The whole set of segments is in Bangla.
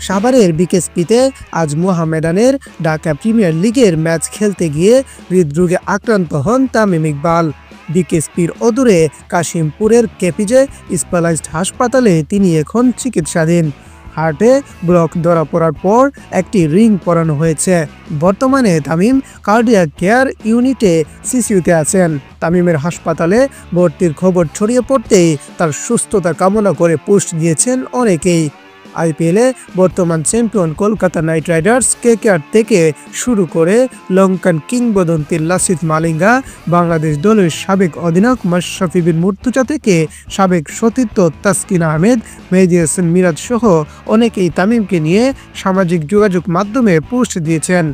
সাভারের বিকেএসপিতে আজ মোহামেডানের ঢাকা প্রিমিয়ার লিগের ম্যাচ খেলতে গিয়ে হৃদরোগে আক্রান্ত হন তামিম ইকবাল। বিকেএসপির অদূরে কাশিমপুরের কেপিজে স্পেশালাইজড হাসপাতালে তিনি এখন চিকিৎসাধীন। হার্টে ব্লক ধরা পড়ার পর একটি রিং পরানো হয়েছে। বর্তমানে তামিম কার্ডিয়াক কেয়ার ইউনিটে সিসিইউতে আছেন। তামিমের হাসপাতালে ভর্তির খবর ছড়িয়ে পড়তেই তার সুস্থতা কামনা করে পোস্ট দিয়েছেন অনেকেই। আইপিএলে বর্তমান champion Kolkata night Riders KKR থেকে শুরু করে লঙ্কান কিংবদন্তি লাসিথ মালিঙ্গা, বাংলাদেশ দলের সাবেক অধিনায়ক মাশরাফি বিন মুর্তজা থেকে সাবেক সতীর্থ তাসকিন আহমেদ, মেহেদী হাসান মিরাজ সহ অনেকেই তামিমকে নিয়ে সামাজিক যোগাযোগ মাধ্যমে পোস্ট দিয়েছেন।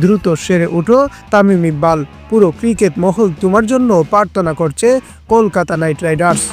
দ্রুত সেরে উঠো তামিম ইকবাল, পুরো ক্রিকেট মহল তোমার জন্য প্রার্থনা করছে কলকাতা নাইট রাইডার্স।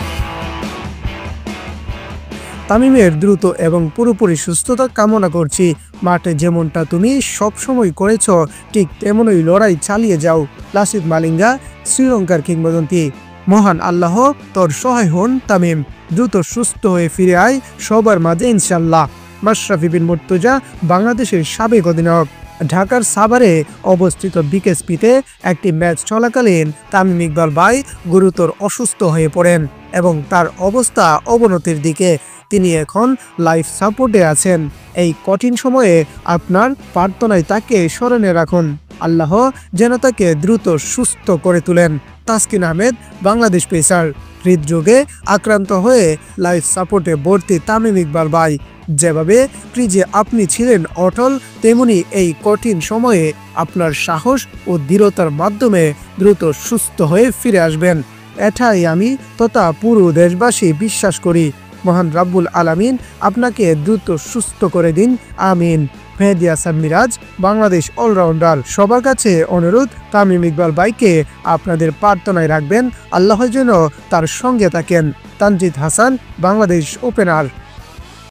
তামিমের দ্রুত এবং পুরোপুরি সুস্থতা কামনা করছি। মাঠে যেমনটা তুমি সবসময় করেছ ঠিক তেমনই লড়াই চালিয়ে যাও। লাসিথ মালিঙ্গা, শ্রীলঙ্কার কিংবদন্তি। মহান আল্লাহ তোর সহায় হন তামিম, দ্রুত সুস্থ হয়ে ফিরে আয় সবার মাঝে ইনশাল্লাহ। মাশরাফি বিন মুর্তজা, বাংলাদেশের সাবেক অধিনায়ক। ঢাকার সাভারে অবস্থিত বিকেএসপিতে একটি ম্যাচ চলাকালীন তামিম ইকবাল ভাই গুরুতর অসুস্থ হয়ে পড়েন এবং তার অবস্থা অবনতির দিকে। তিনি এখন লাইফ সাপোর্টে আছেন। এই কঠিন সময়ে আপনার প্রার্থনায় তাকে স্মরণে রাখুন। আল্লাহ যেন তাকে দ্রুত সুস্থ করে তোলেন। তাসকিন আহমেদ, বাংলাদেশ পেসার। হৃদরোগে আক্রান্ত হয়ে লাইফ সাপোর্টে ভর্তি তামিম ইকবাল ভাই। যেভাবে ক্রিজে আপনি ছিলেন অটল, তেমনি এই কঠিন সময়ে আপনার সাহস ও দৃঢ়তার মাধ্যমে দ্রুত সুস্থ হয়ে ফিরে আসবেন, এটাই আমি তথা পুরো দেশবাসী বিশ্বাস করি। মহান রাব্বুল আলামিন আপনাকে দ্রুত সুস্থ করে দিন, আমিন। মেহেদী হাসান মিরাজ, বাংলাদেশ অলরাউন্ডার। সবার কাছে অনুরোধ, তামিম ইকবাল ভাইকে আপনাদের প্রার্থনায় রাখবেন, আল্লাহ যেন তার সঙ্গে থাকেন। তানজিদ হাসান, বাংলাদেশ ওপেনার।